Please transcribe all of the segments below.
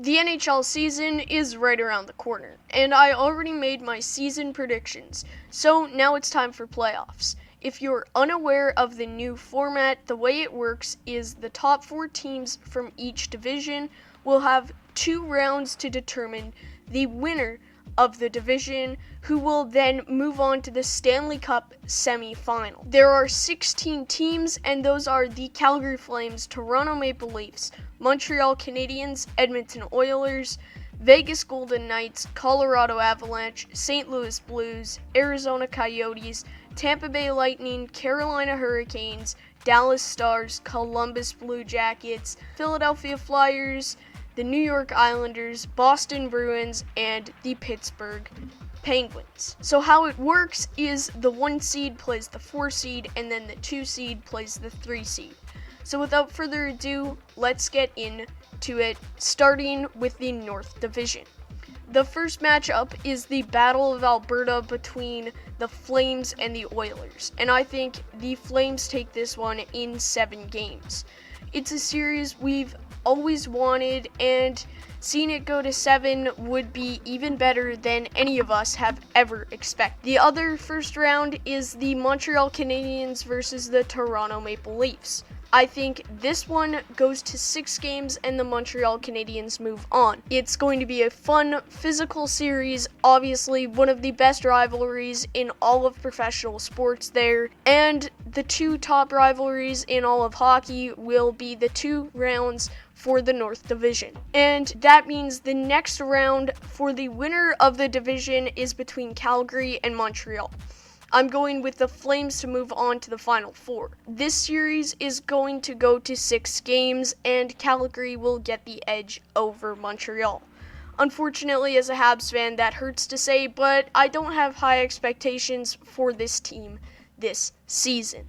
The NHL season is right around the corner, and I already made my season predictions, so now it's time for playoffs. If you're unaware of the new format, the way it works is the top 4 teams from each division will have 2 rounds to determine the winner of the division, who will then move on to the Stanley Cup semi-final. There are 16 teams, and those are the Calgary Flames, Toronto Maple Leafs, Montreal Canadiens, Edmonton Oilers, Vegas Golden Knights, Colorado Avalanche, St. Louis Blues, Arizona Coyotes, Tampa Bay Lightning, Carolina Hurricanes, Dallas Stars, Columbus Blue Jackets, Philadelphia Flyers, the New York Islanders, Boston Bruins, and the Pittsburgh Penguins. So how it works is the 1 seed plays the 4 seed, and then the 2 seed plays the 3 seed. So without further ado, let's get into it, starting with the North Division. The first matchup is the Battle of Alberta between the Flames and the Oilers, and I think the Flames take this one in 7 games. It's a series we've always wanted, and seeing it go to 7 would be even better than any of us have ever expected. The other first round is the Montreal Canadiens versus the Toronto Maple Leafs. I think this one goes to 6 games and the Montreal Canadiens move on. It's going to be a fun, physical series, obviously one of the best rivalries in all of professional sports there, and the 2 top rivalries in all of hockey will be the 2 rounds for the North Division. And that means the next round for the winner of the division is between Calgary and Montreal. I'm going with the Flames to move on to the Final 4. This series is going to go to 6 games, and Calgary will get the edge over Montreal. Unfortunately, as a Habs fan, that hurts to say, but I don't have high expectations for this team this season.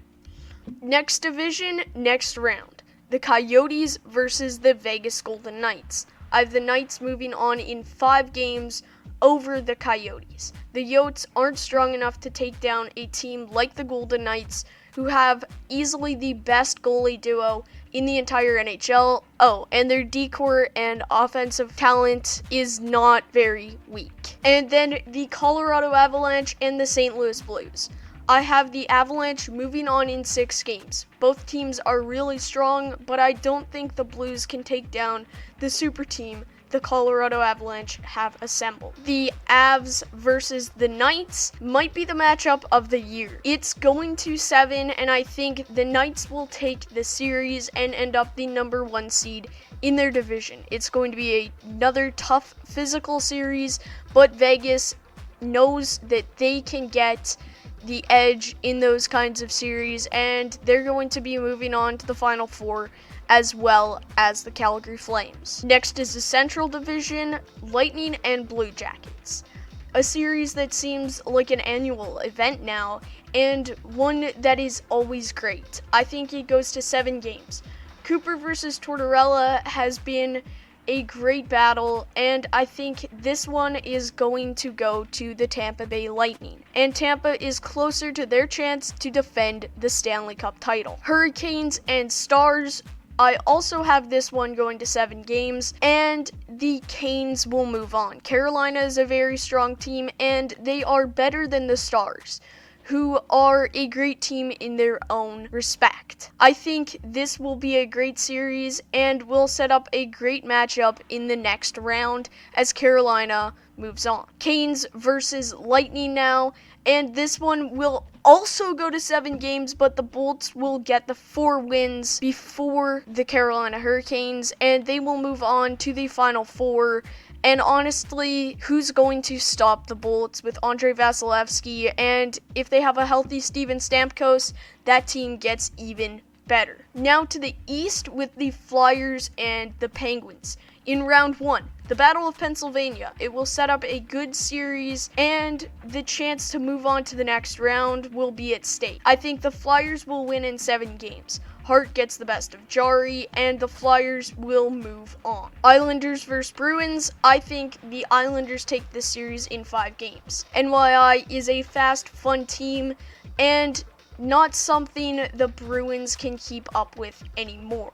Next division, next round. The Coyotes versus the Vegas Golden Knights. I have the Knights moving on in 5 games over the Coyotes. The Yotes aren't strong enough to take down a team like the Golden Knights, who have easily the best goalie duo in the entire NHL. Oh, and their decor and offensive talent is not very weak. And then the Colorado Avalanche and the St. Louis Blues. I have the Avalanche moving on in 6 games. Both teams are really strong, but I don't think the Blues can take down the super team the Colorado Avalanche have assembled. The Avs versus the Knights might be the matchup of the year. It's going to 7, and I think the Knights will take the series and end up the number 1 seed in their division. It's going to be another tough physical series, but Vegas knows that they can get the edge in those kinds of series, and they're going to be moving on to the Final 4 as well as the Calgary Flames. Next is the Central Division, Lightning and Blue Jackets. A series that seems like an annual event now, and one that is always great. I think it goes to 7 games. Cooper versus Tortorella has been a great battle, and I think this one is going to go to the Tampa Bay Lightning. And Tampa is closer to their chance to defend the Stanley Cup title. Hurricanes and Stars, I also have this one going to 7 games, and the Canes will move on. Carolina is a very strong team, and they are better than the Stars, who are a great team in their own respect. I think this will be a great series and will set up a great matchup in the next round as Carolina moves on. Canes versus Lightning now, and this one will also go to 7 games, but the Bolts will get the 4 wins before the Carolina Hurricanes, and they will move on to the Final 4. And honestly, who's going to stop the Bolts with Andrei Vasilevsky? And if they have a healthy Steven Stamkos, that team gets even better. Now to the East with the Flyers and the Penguins. In round 1, the Battle of Pennsylvania. It will set up a good series, and the chance to move on to the next round will be at stake. I think the Flyers will win in 7 games. Hart gets the best of Jari, and the Flyers will move on. Islanders versus Bruins. I think the Islanders take this series in 5 games. NYI is a fast, fun team, and not something the Bruins can keep up with anymore.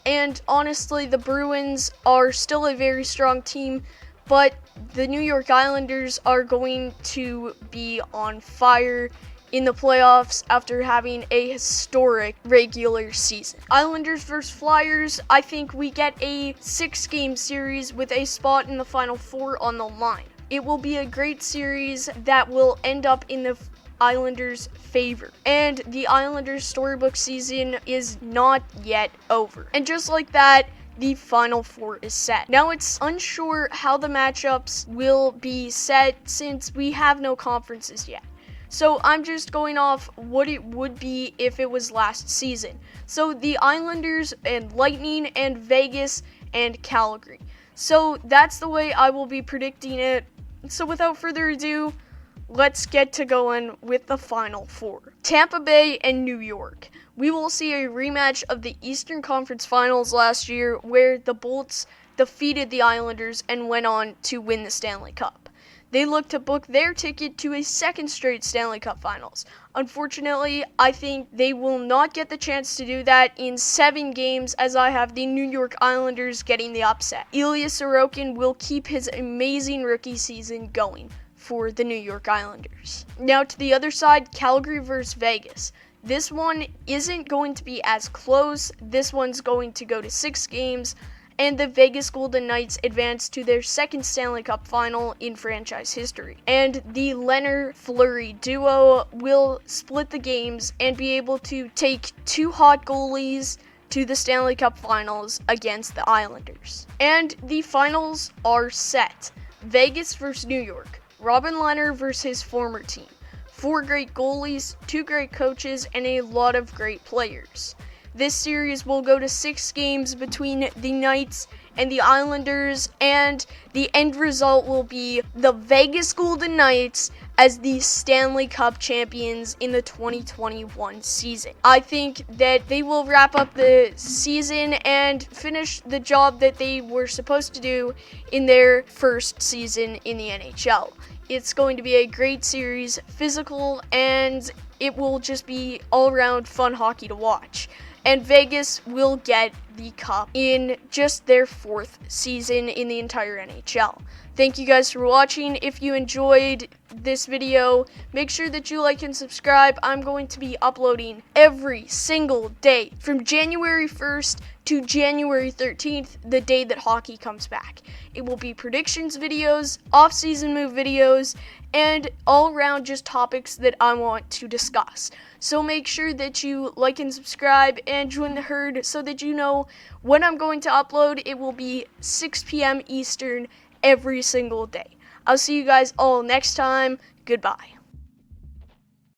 And honestly, the Bruins are still a very strong team, but the New York Islanders are going to be on fire in the playoffs after having a historic regular season. Islanders versus Flyers, I think we get a 6-game series with a spot in the Final Four on the line. It will be a great series that will end up in the Islanders' favor. And the Islanders' storybook season is not yet over. And just like that, the Final Four is set. Now it's unsure how the matchups will be set since we have no conferences yet. So I'm just going off what it would be if it was last season. So the Islanders and Lightning and Vegas and Calgary. So that's the way I will be predicting it. So without further ado, let's get to going with the Final Four. Tampa Bay and New York. We will see a rematch of the Eastern Conference Finals last year where the Bolts defeated the Islanders and went on to win the Stanley Cup. They look to book their ticket to a second straight Stanley Cup Finals. Unfortunately, I think they will not get the chance to do that in 7 games as I have the New York Islanders getting the upset. Ilya Sorokin will keep his amazing rookie season going for the New York Islanders. Now to the other side, Calgary versus Vegas. This one isn't going to be as close. This one's going to go to 6 games. And the Vegas Golden Knights advance to their second Stanley Cup final in franchise history. And the Leonard-Fleury duo will split the games and be able to take 2 hot goalies to the Stanley Cup finals against the Islanders. And the finals are set. Vegas versus New York. Robin Lehner versus his former team. 4 great goalies, 2 great coaches, and a lot of great players. This series will go to 6 games between the Knights and the Islanders, and the end result will be the Vegas Golden Knights as the Stanley Cup champions in the 2021 season. I think that they will wrap up the season and finish the job that they were supposed to do in their first season in the NHL. It's going to be a great series, physical, and it will just be all-around fun hockey to watch. And Vegas will get the cup in just their 4th season in the entire NHL. Thank you guys for watching. If you enjoyed this video, make sure that you like and subscribe. I'm going to be uploading every single day from January 1st to January 13th, the day that hockey comes back. It will be predictions videos, off-season move videos, and all around just topics that I want to discuss. So make sure that you like and subscribe and join the herd so that you know when I'm going to upload. It will be 6 p.m. Eastern every single day. I'll see you guys all next time. Goodbye.